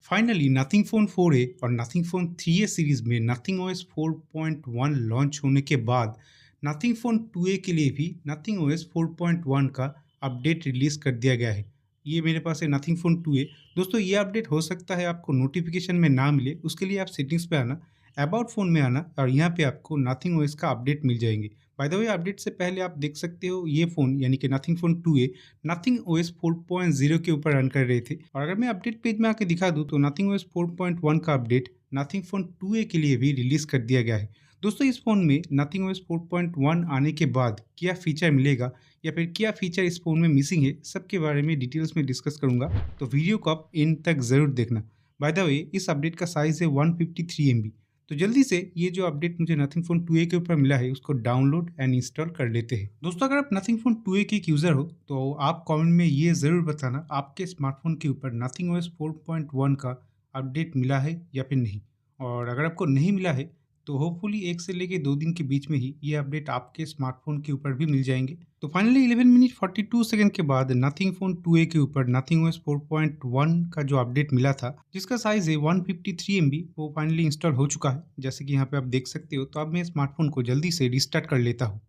Finally nothing phone 4a और nothing phone 3a series में nothing OS 4.1 launch होने के बाद नथिंग फ़ोन 2a के लिए भी नथिंग ओएस 4.1 का अपडेट रिलीज़ कर दिया गया है। ये मेरे पास है नथिंग फ़ोन 2a। दोस्तों ये अपडेट हो सकता है आपको नोटिफिकेशन में ना मिले, उसके लिए आप सेटिंग्स पे आना, अबाउट फ़ोन में आना और यहाँ पे आपको नथिंग ओएस का अपडेट मिल जाएंगे। बाय द वे अपडेट से पहले आप देख सकते हो ये फ़ोन यानी कि nothing phone 2a nothing OS 4.0 के ऊपर रन कर रहे थे और अगर मैं अपडेट पेज में आके दिखा दूं तो नथिंग ओएस 4.1 का अपडेट नथिंग फोन 2a के लिए भी रिलीज कर दिया गया है। दोस्तों इस फोन में नथिंग ओएस 4.1 आने के बाद क्या फीचर मिलेगा या फिर क्या फीचर इस फोन में मिसिंग है, सबके बारे में डिटेल्स में डिस्कस करूंगा, तो वीडियो को आप एंड तक जरूर देखना। बाय द वे इस अपडेट का साइज है 153 MB। तो जल्दी से ये जो अपडेट मुझे नथिंग फोन 2a के ऊपर मिला है उसको डाउनलोड एंड इंस्टॉल कर लेते हैं। दोस्तों अगर आप नथिंग फोन 2a के एक यूज़र हो तो आप कमेंट में ये ज़रूर बताना आपके स्मार्टफोन के ऊपर नथिंग ओएस 4.1 का अपडेट मिला है या फिर नहीं। और अगर आपको नहीं मिला है तो होपफुली 1 से लेके 2 दिन के बीच में ही ये अपडेट आपके स्मार्टफोन के ऊपर भी मिल जाएंगे। तो फाइनली 11 मिनट 42 सेकंड के बाद नथिंग फोन 2a के ऊपर नथिंग ओएस 4.1 का जो अपडेट मिला था जिसका साइज है 153 MB, वो फाइनली इंस्टॉल हो चुका है जैसे कि यहाँ पे आप देख सकते हो। तो अब मैं स्मार्टफोन को जल्दी से रिस्टार्ट कर लेता हूँ।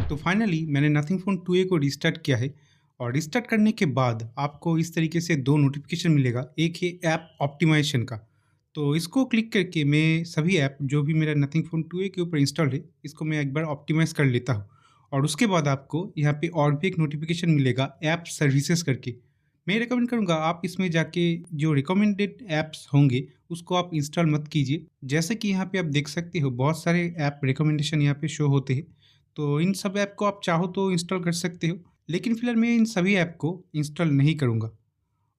तो फाइनली मैंने नथिंग फोन 2a को रिस्टार्ट किया है और रिस्टार्ट करने के बाद आपको इस तरीके से दो नोटिफिकेशन मिलेगा। एक है ऐप ऑप्टिमाइजेशन का, तो इसको क्लिक करके मैं सभी ऐप जो भी मेरा नथिंग फोन 2a के ऊपर इंस्टॉल है इसको मैं एक बार ऑप्टिमाइज़ कर लेता हूँ। और उसके बाद आपको यहाँ पे और भी एक नोटिफिकेशन मिलेगा ऐप सर्विसेज करके। मैं रिकमेंड करूँगा आप इसमें जाके जो रिकमेंडेड ऐप्स होंगे उसको आप इंस्टॉल मत कीजिए। जैसे कि यहाँ पे आप देख सकते हो बहुत सारे ऐप रिकमेंडेशन यहाँ पे शो होते हैं, तो इन सब ऐप को आप चाहो तो इंस्टॉल कर सकते हो, लेकिन फिलहाल मैं इन सभी ऐप को इंस्टॉल नहीं करूँगा।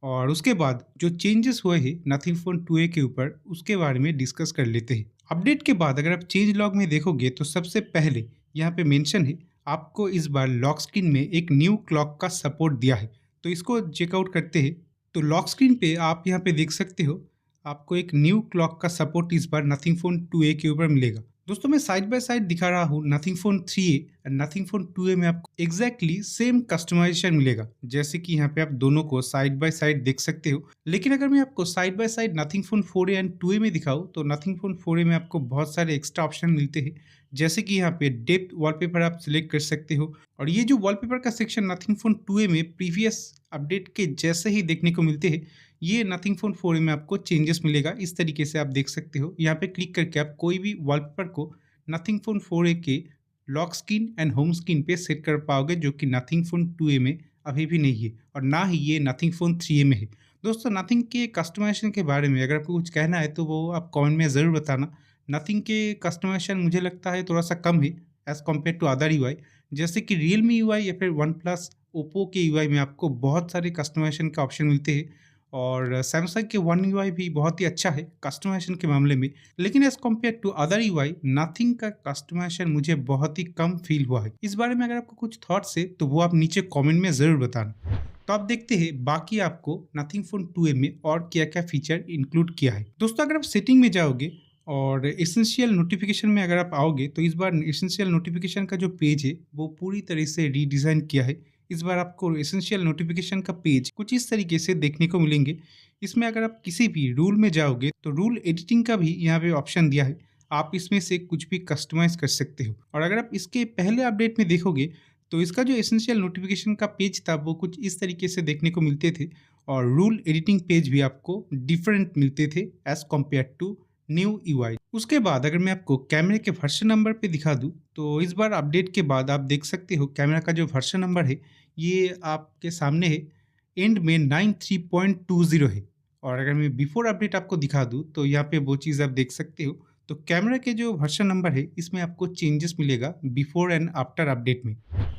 और उसके बाद जो चेंजेस हुए हैं नथिंग फ़ोन 2a के ऊपर उसके बारे में डिस्कस कर लेते हैं। अपडेट के बाद अगर आप चेंज लॉग में देखोगे तो सबसे पहले यहाँ पे मेंशन है आपको इस बार लॉक स्क्रीन में एक न्यू क्लॉक का सपोर्ट दिया है। तो इसको चेकआउट करते हैं। तो लॉक स्क्रीन पे आप यहाँ पे देख सकते हो आपको एक न्यू क्लॉक का सपोर्ट इस बार नथिंग फ़ोन 2a के ऊपर मिलेगा। दोस्तों मैं साइड बाय साइड दिखा रहा हूँ नथिंग फोन 3a और नथिंग फोन 2a में आपको एग्जैक्टली सेम कस्टमाइजेशन मिलेगा जैसे कि यहाँ पे आप दोनों को साइड बाय साइड देख सकते हो। लेकिन अगर मैं आपको side by side nothing phone 4a and 2a में दिखाऊँ तो नथिंग फोन 4a में आपको बहुत सारे एक्स्ट्रा ऑप्शन मिलते हैं जैसे कि यहाँ पे डेप्थ वॉलपेपर आप सिलेक्ट कर सकते हो। और ये जो वॉलपेपर का सेक्शन नथिंग फोन 2a में प्रीवियस अपडेट के जैसे ही देखने को मिलते हैं, ये नथिंग फोन 4a में आपको चेंजेस मिलेगा। इस तरीके से आप देख सकते हो, यहाँ पे क्लिक करके आप कोई भी वॉलपेपर को नथिंग फोन 4a के lock screen and home screen पे सेट कर पाओगे जो कि नथिंग फोन 2a में अभी भी नहीं है और ना ही ये नथिंग फोन 3a में है। दोस्तों नथिंग के कस्टमाइजेशन के बारे में अगर आपको कुछ कहना है तो वो आप कमेंट में ज़रूर बताना। नथिंग के कस्टमाइजेशन मुझे लगता है थोड़ा सा कम है as compare to other UI, जैसे कि रियलमी यूआई या फिर वन प्लस ओप्पो के यूआई में आपको बहुत सारे कस्टमाइजेशन का ऑप्शन मिलते हैं और सैमसंग के वन यूआई भी बहुत ही अच्छा है कस्टमाइजेशन के मामले में। लेकिन as compare to other UI Nothing का कस्टमाइजेशन मुझे बहुत ही कम फील हुआ है। इस बारे में अगर आपको कुछ थॉट्स है तो वो आप नीचे कमेंट में ज़रूर बताना। तो आप देखते हैं बाकी आपको नथिंग फोन 2a में और क्या क्या फीचर इंक्लूड किया है। दोस्तों अगर आप सेटिंग में जाओगे और एसेंशियल नोटिफिकेशन में अगर आप आओगे तो इस बार एसेंशियल नोटिफिकेशन का जो पेज है वो पूरी तरह से रीडिज़ाइन किया है। इस बार आपको एसेंशियल नोटिफिकेशन का पेज कुछ इस तरीके से देखने को मिलेंगे। इसमें अगर आप किसी भी रूल में जाओगे तो रूल एडिटिंग का भी यहाँ पे ऑप्शन दिया है, आप इसमें से कुछ भी कस्टमाइज कर सकते हो। और अगर आप इसके पहले अपडेट में देखोगे तो इसका जो एसेंशियल नोटिफिकेशन का पेज था वो कुछ इस तरीके से देखने को मिलते थे और रूल एडिटिंग पेज भी आपको डिफरेंट मिलते थे as compare to new UI. उसके बाद अगर मैं आपको कैमरे के वर्जन नंबर पे दिखा दूं तो इस बार अपडेट के बाद आप देख सकते हो कैमरा का जो वर्जन नंबर है ये आपके सामने है, एंड में 93.20 है। और अगर मैं बिफोर अपडेट आपको दिखा दूं तो यहाँ पे वो चीज़ आप देख सकते हो। तो कैमरा के जो वर्जन नंबर है इसमें आपको चेंजेस मिलेगा बिफोर एंड आफ्टर अपडेट में।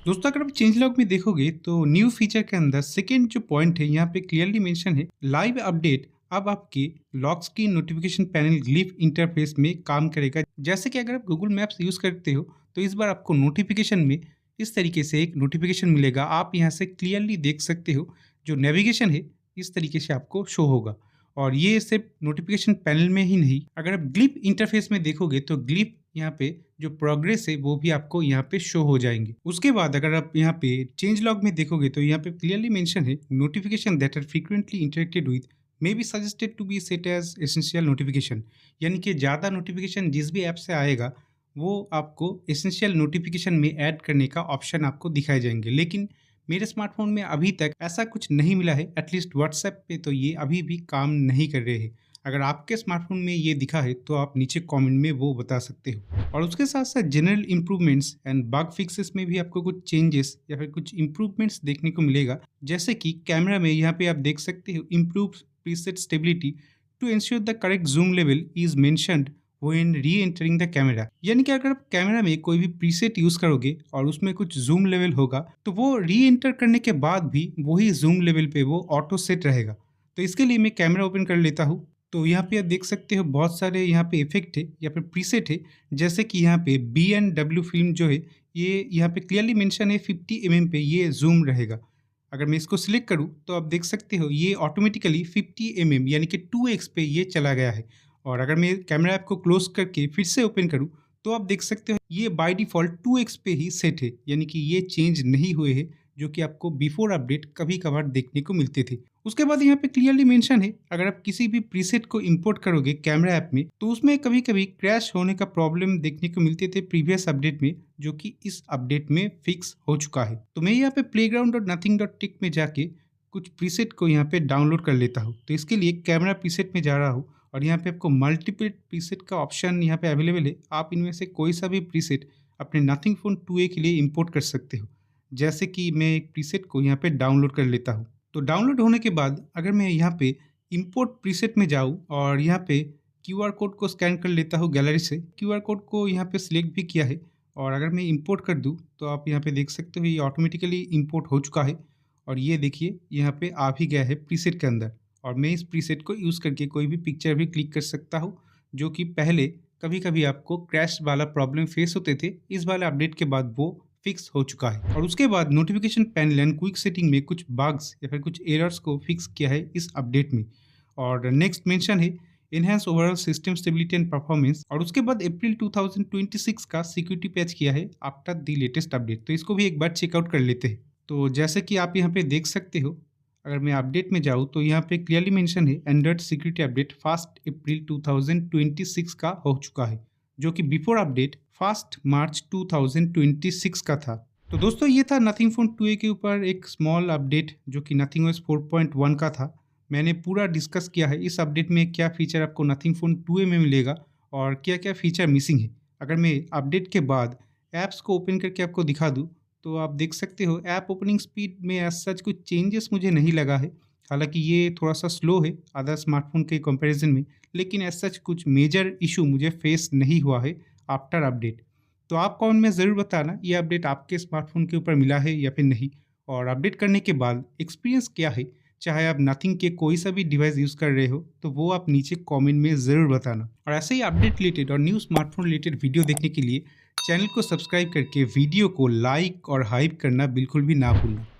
दोस्तों अगर आप चेंज लॉग में देखोगे तो न्यू फीचर के अंदर सेकेंड जो पॉइंट है यहाँ पे क्लियरली मेंशन है लाइव अपडेट अब आपके lock screen notification panel glyph interface में काम करेगा। जैसे कि अगर आप गूगल मैप्स यूज़ करते हो तो इस बार आपको नोटिफिकेशन में इस तरीके से एक नोटिफिकेशन मिलेगा, आप यहाँ से क्लियरली देख सकते हो जो नेविगेशन है इस तरीके से आपको शो होगा। और ये सिर्फ नोटिफिकेशन पैनल में ही नहीं, अगर आप ग्लिफ इंटरफेस में देखोगे तो ग्लिफ यहाँ पे जो प्रोग्रेस है वो भी आपको यहाँ पे शो हो जाएंगे। उसके बाद अगर आप यहाँ पे चेंज लॉग में देखोगे तो यहाँ पे क्लियरली मेंशन है notification that are frequently interacted with may be suggested to be set as essential notification, यानी कि ज़्यादा नोटिफिकेशन जिस भी ऐप से आएगा वो आपको एसेंशियल नोटिफिकेशन में ऐड करने का ऑप्शन आपको दिखाए जाएंगे। लेकिन मेरे स्मार्टफोन में अभी तक ऐसा कुछ नहीं मिला है, एटलीस्ट व्हाट्सएप पे तो ये अभी भी काम नहीं कर रहे हैं। अगर आपके स्मार्टफोन में ये दिखा है तो आप नीचे कमेंट में वो बता सकते हो। और उसके साथ साथ general improvements and bug fixes में भी आपको कुछ चेंजेस या फिर कुछ इम्प्रूवमेंट्स देखने को मिलेगा। जैसे कि कैमरा में यहाँ पे आप देख सकते हो improve preset stability to ensure the correct zoom level is mentioned when reentering the camera. यानी कि अगर आप कैमरा में कोई भी प्रीसेट यूज करोगे और उसमें कुछ जूम लेवल होगा तो वो री एंटर करने के बाद भी वही जूम लेवल पे वो ऑटो सेट रहेगा। तो इसके लिए मैं कैमरा ओपन कर लेता हूँ। तो यहाँ पे आप देख सकते हो बहुत सारे यहाँ पे इफेक्ट है या फिर प्रीसेट है। जैसे कि यहाँ पे B&W फिल्म जो है ये यहाँ पे क्लियरली मेंशन है 50 mm पे ये जूम रहेगा। अगर मैं इसको सिलेक्ट करूँ तो आप देख सकते हो ये ऑटोमेटिकली 50 mm यानी कि 2x पे ये चला गया है। और अगर मैं कैमरा ऐप को क्लोज करके फिर से ओपन करूँ तो आप देख सकते हो ये बाय डिफ़ॉल्ट 2x पे ही सेट है, यानी कि ये चेंज नहीं हुए हैं जो कि आपको बिफोर अपडेट कभी-कभार देखने को मिलते थे। उसके बाद यहाँ पे क्लियरली मेंशन है अगर आप किसी भी प्रीसेट को इंपोर्ट करोगे कैमरा ऐप में तो उसमें कभी-कभी क्रैश होने का प्रॉब्लम देखने को मिलते थे प्रीवियस अपडेट में, जो कि इस अपडेट में फिक्स हो चुका है। तो मैं यहाँ पे playground.nothing.tech में जाके कुछ प्रीसेट को यहाँ पे डाउनलोड कर लेता हूँ। तो इसके लिए कैमरा प्रीसेट में जा रहा हूँ और यहाँ पे आपको मल्टीपल प्रीसेट का ऑप्शन यहाँ पे अवेलेबल है। आप इनमें से कोई सा भी प्रीसेट अपने नथिंग फोन 2A के लिए इंपोर्ट कर सकते हो। जैसे कि मैं एक प्रीसेट को यहाँ पे डाउनलोड कर लेता हूँ। तो डाउनलोड होने के बाद अगर मैं यहाँ पे इंपोर्ट प्रीसेट में जाऊँ और यहाँ पे क्यूआर कोड को स्कैन कर लेता हूँ गैलरी से, क्यूआर कोड को यहाँ पे सिलेक्ट भी किया है और अगर मैं इंपोर्ट कर दूँ तो आप यहाँ पे देख सकते हो ये ऑटोमेटिकली इंपोर्ट हो चुका है। और ये देखिए यहाँ पे आ भी गया है प्रीसेट के अंदर और मैं इस प्रीसेट को यूज़ करके कोई भी पिक्चर भी क्लिक कर सकता हूँ, जो कि पहले कभी-कभी आपको क्रैश वाला प्रॉब्लम फेस होते थे। इस वाले अपडेट के बाद वो फिक्स हो चुका है। और उसके बाद notification panel and quick setting में कुछ बग्स या फिर कुछ एरर्स को फिक्स किया है इस अपडेट में। और नेक्स्ट मेंशन है enhance overall system stability and performance. और उसके बाद अप्रैल 2026 का सिक्योरिटी पैच किया है आफ्टर द लेटेस्ट अपडेट। तो इसको भी एक बार चेकआउट कर लेते हैं। तो जैसे कि आप यहाँ पे देख सकते हो, अगर मैं अपडेट में जाऊँ तो यहाँ पे क्लियरली मेंशन है एंड्रॉइड सिक्योरिटी अपडेट 1 अप्रैल 2026 का हो चुका है, जो कि बिफोर अपडेट 1 मार्च 2026 का था। तो दोस्तों ये था नथिंग फोन 2A के ऊपर एक स्मॉल अपडेट जो कि नथिंग OS 4.1 का था। मैंने पूरा डिस्कस किया है इस अपडेट में क्या फीचर आपको नथिंग फोन 2A में मिलेगा और क्या क्या फीचर मिसिंग है। अगर मैं अपडेट के बाद ऐप्स को ओपन करके आपको दिखा दूँ तो आप देख सकते हो ऐप ओपनिंग स्पीड में एज सच कुछ चेंजेस मुझे नहीं लगा है। हालांकि ये थोड़ा सा स्लो है अदर स्मार्टफोन के कंपैरिजन में, लेकिन एज सच कुछ मेजर इशू मुझे फेस नहीं हुआ है आफ्टर अपडेट। तो आप कमेंट में ज़रूर बताना ये अपडेट आपके स्मार्टफोन के ऊपर मिला है या फिर नहीं, और अपडेट करने के बाद एक्सपीरियंस क्या है। चाहे आप नथिंग के कोई सा भी डिवाइस यूज़ कर रहे हो तो वो आप नीचे कमेंट में ज़रूर बताना। और ऐसे ही अपडेट रिलेटेड और न्यू स्मार्टफोन रिलेटेड वीडियो देखने के लिए चैनल को सब्सक्राइब करके वीडियो को लाइक और हाइप करना बिल्कुल भी ना भूलना।